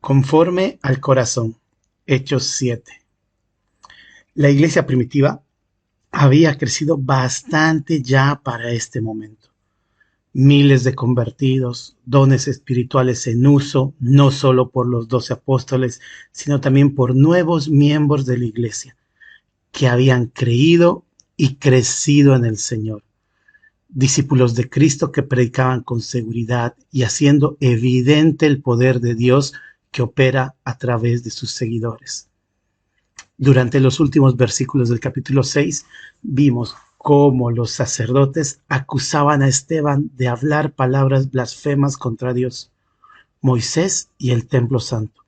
Conforme al corazón. Hechos 7. La iglesia primitiva había crecido bastante ya para este momento. Miles de convertidos, dones espirituales en uso, no solo por los 12 apóstoles, sino también por nuevos miembros de la iglesia que habían creído y crecido en el Señor. Discípulos de Cristo que predicaban con seguridad y haciendo evidente el poder de Dios que opera a través de sus seguidores. Durante los últimos versículos del capítulo 6 vimos cómo los sacerdotes acusaban a Esteban de hablar palabras blasfemas contra Dios, Moisés y el templo santo.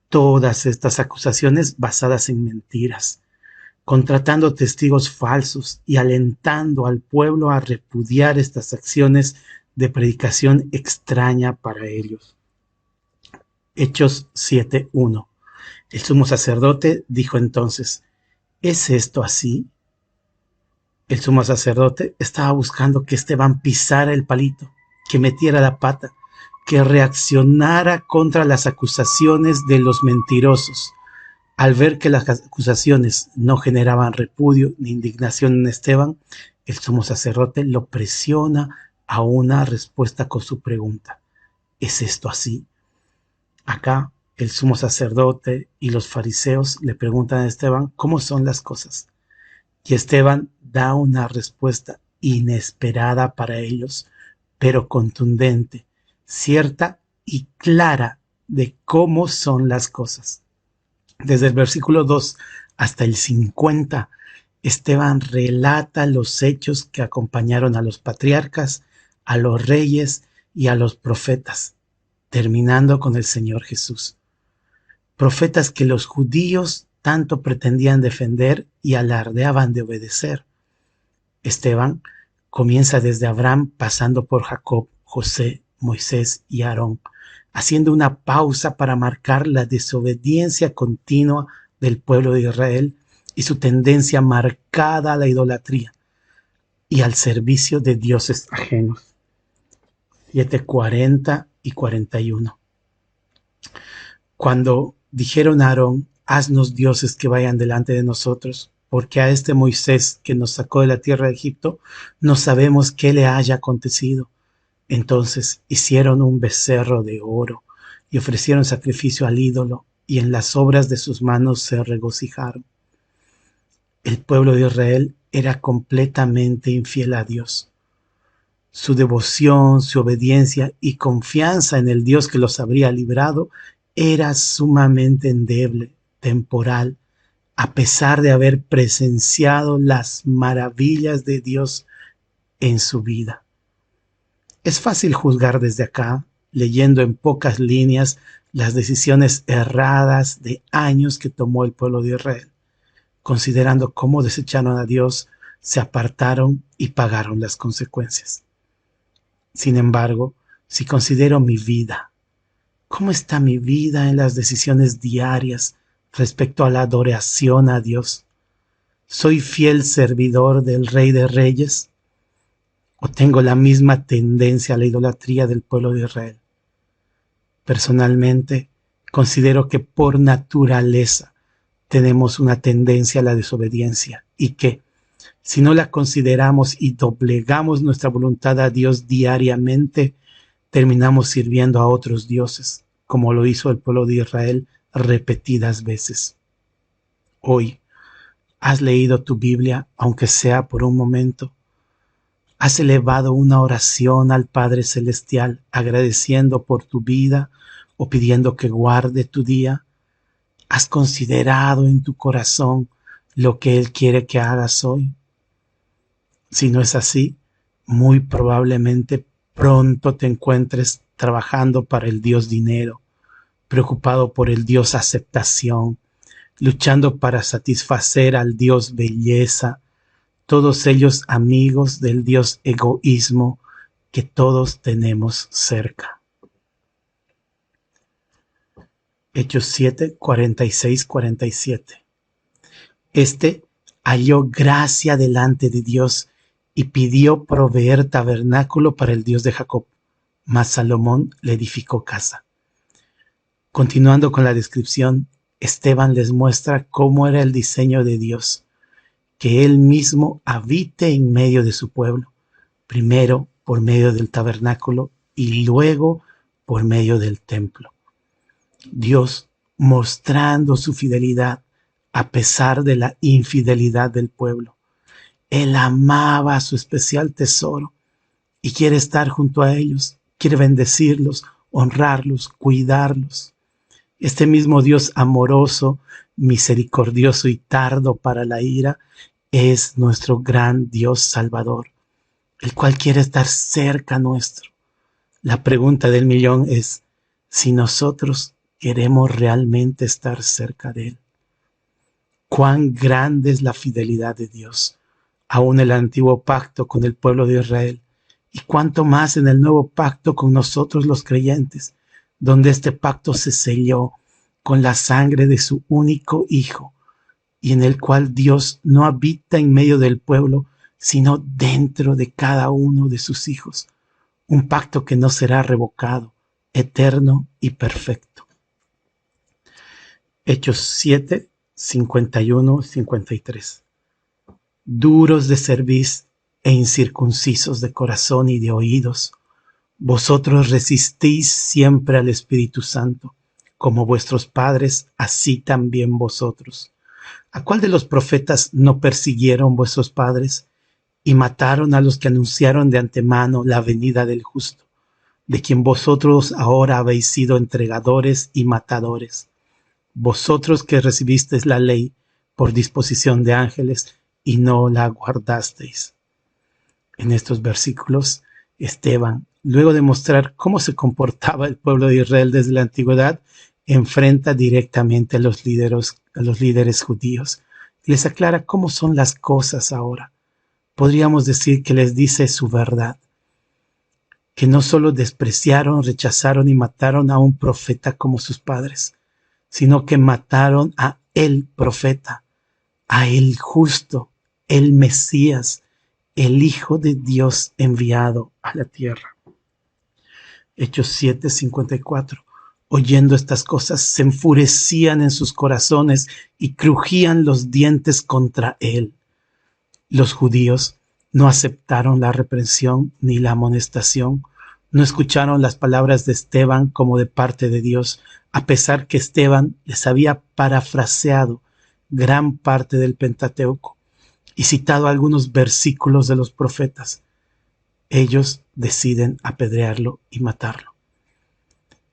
Todas estas acusaciones basadas en mentiras, contratando testigos falsos y alentando al pueblo a repudiar estas acciones de predicación extraña para ellos. Hechos 7:1. El sumo sacerdote dijo entonces: ¿es esto así? El sumo sacerdote estaba buscando que Esteban pisara el palito, que metiera la pata, que reaccionara contra las acusaciones de los mentirosos. Al ver que las acusaciones no generaban repudio ni indignación en Esteban, el sumo sacerdote lo presiona a una respuesta con su pregunta: ¿es esto así? Acá el sumo sacerdote y los fariseos le preguntan a Esteban cómo son las cosas. Y Esteban da una respuesta inesperada para ellos, pero contundente, cierta y clara de cómo son las cosas. Desde el versículo 2 hasta el 50, Esteban relata los hechos que acompañaron a los patriarcas, a los reyes y a los profetas, terminando con el Señor Jesús. Profetas que los judíos tanto pretendían defender y alardeaban de obedecer. Esteban comienza desde Abraham, pasando por Jacob, José, Moisés y Aarón, haciendo una pausa para marcar la desobediencia continua del pueblo de Israel y su tendencia marcada a la idolatría y al servicio de dioses ajenos. 7:40 y 41. Cuando dijeron a Aarón: haznos dioses que vayan delante de nosotros, porque a este Moisés que nos sacó de la tierra de Egipto, no sabemos qué le haya acontecido. Entonces hicieron un becerro de oro y ofrecieron sacrificio al ídolo, y en las obras de sus manos se regocijaron. El pueblo de Israel era completamente infiel a Dios. Su devoción, su obediencia y confianza en el Dios que los habría librado era sumamente endeble, temporal, a pesar de haber presenciado las maravillas de Dios en su vida. Es fácil juzgar desde acá, leyendo en pocas líneas las decisiones erradas de años que tomó el pueblo de Israel, considerando cómo desecharon a Dios, se apartaron y pagaron las consecuencias. Sin embargo, si considero mi vida, ¿cómo está mi vida en las decisiones diarias respecto a la adoración a Dios? ¿Soy fiel servidor del Rey de Reyes? ¿O tengo la misma tendencia a la idolatría del pueblo de Israel? Personalmente, considero que por naturaleza tenemos una tendencia a la desobediencia y que, si no la consideramos y doblegamos nuestra voluntad a Dios diariamente, terminamos sirviendo a otros dioses, como lo hizo el pueblo de Israel repetidas veces. Hoy, ¿has leído tu Biblia, aunque sea por un momento? ¿Has elevado una oración al Padre Celestial agradeciendo por tu vida o pidiendo que guarde tu día? ¿Has considerado en tu corazón lo que Él quiere que hagas hoy? Si no es así, muy probablemente pronto te encuentres trabajando para el Dios dinero, preocupado por el Dios aceptación, luchando para satisfacer al Dios belleza, todos ellos amigos del Dios egoísmo que todos tenemos cerca. Hechos 7, 46, 47. Este halló gracia delante de Dios y pidió proveer tabernáculo para el Dios de Jacob, mas Salomón le edificó casa. Continuando con la descripción, Esteban les muestra cómo era el diseño de Dios, que Él mismo habite en medio de su pueblo, primero por medio del tabernáculo y luego por medio del templo. Dios mostrando su fidelidad a pesar de la infidelidad del pueblo. Él amaba a su especial tesoro y quiere estar junto a ellos, quiere bendecirlos, honrarlos, cuidarlos. Este mismo Dios amoroso, misericordioso y tardo para la ira es nuestro gran Dios Salvador, el cual quiere estar cerca nuestro. La pregunta del millón es si nosotros queremos realmente estar cerca de Él. Cuán grande es la fidelidad de Dios, aún el antiguo pacto con el pueblo de Israel, y cuánto más en el nuevo pacto con nosotros los creyentes, donde este pacto se selló con la sangre de su único Hijo, y en el cual Dios no habita en medio del pueblo, sino dentro de cada uno de sus hijos. Un pacto que no será revocado, eterno y perfecto. Hechos 7, 51, 53. Duros de cerviz e incircuncisos de corazón y de oídos, vosotros resistís siempre al Espíritu Santo, como vuestros padres, así también vosotros. ¿A cuál de los profetas no persiguieron vuestros padres y mataron a los que anunciaron de antemano la venida del justo, de quien vosotros ahora habéis sido entregadores y matadores? Vosotros que recibisteis la ley por disposición de ángeles y no la guardasteis. En estos versículos, Esteban, luego de mostrar cómo se comportaba el pueblo de Israel desde la antigüedad, enfrenta directamente a los líderes judíos. Les aclara cómo son las cosas ahora. Podríamos decir que les dice su verdad, que no solo despreciaron, rechazaron y mataron a un profeta como sus padres, sino que mataron a el profeta, a el justo, el Mesías, el Hijo de Dios enviado a la tierra. Hechos 7:54. Oyendo estas cosas, se enfurecían en sus corazones y crujían los dientes contra él. Los judíos no aceptaron la reprensión ni la amonestación, no escucharon las palabras de Esteban como de parte de Dios, a pesar que Esteban les había parafraseado gran parte del Pentateuco y citado algunos versículos de los profetas. Ellos deciden apedrearlo y matarlo.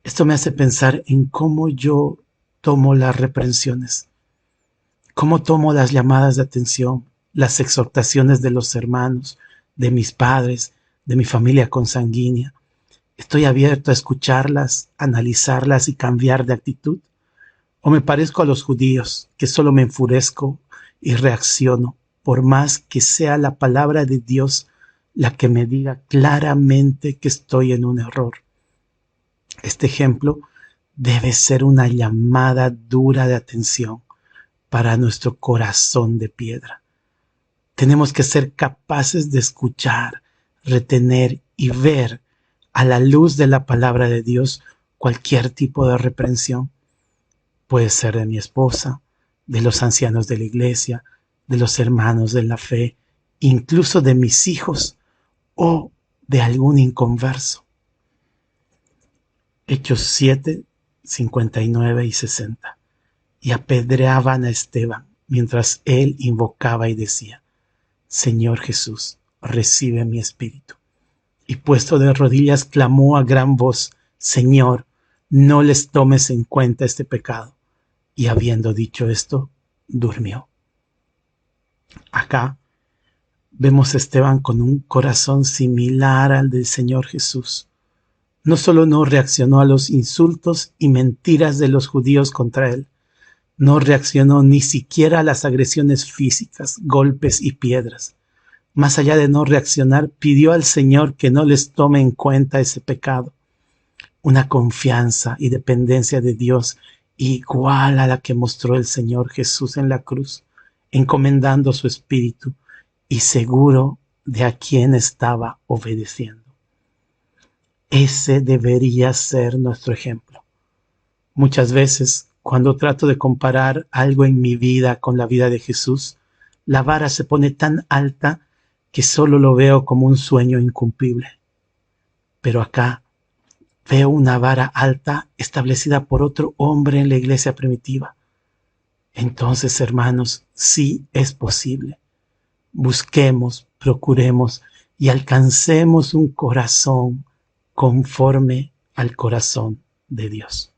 Esto me hace pensar en cómo yo tomo las reprensiones, cómo tomo las llamadas de atención, las exhortaciones de los hermanos, de mis padres, de mi familia consanguínea. ¿Estoy abierto a escucharlas, analizarlas y cambiar de actitud? ¿O me parezco a los judíos, que solo me enfurezco y reacciono, por más que sea la palabra de Dios la que me diga claramente que estoy en un error? Este ejemplo debe ser una llamada dura de atención para nuestro corazón de piedra. Tenemos que ser capaces de escuchar, retener y ver a la luz de la palabra de Dios cualquier tipo de reprensión. Puede ser de mi esposa, de los ancianos de la iglesia, de los hermanos de la fe, incluso de mis hijos o de algún inconverso. Hechos 7, 59 y 60. Y apedreaban a Esteban mientras él invocaba y decía: Señor Jesús, recibe mi espíritu. Y puesto de rodillas clamó a gran voz: Señor, no les tomes en cuenta este pecado. Y habiendo dicho esto, durmió. Acá vemos a Esteban con un corazón similar al del Señor Jesús. No solo no reaccionó a los insultos y mentiras de los judíos contra él, no reaccionó ni siquiera a las agresiones físicas, golpes y piedras. Más allá de no reaccionar, pidió al Señor que no les tome en cuenta ese pecado. Una confianza y dependencia de Dios igual a la que mostró el Señor Jesús en la cruz, encomendando su espíritu y seguro de a quién estaba obedeciendo. Ese debería ser nuestro ejemplo. Muchas veces, cuando trato de comparar algo en mi vida con la vida de Jesús, la vara se pone tan alta que solo lo veo como un sueño incumplible. Pero acá veo una vara alta establecida por otro hombre en la iglesia primitiva. Entonces, hermanos, sí es posible. Busquemos, procuremos y alcancemos un corazón conforme al corazón de Dios.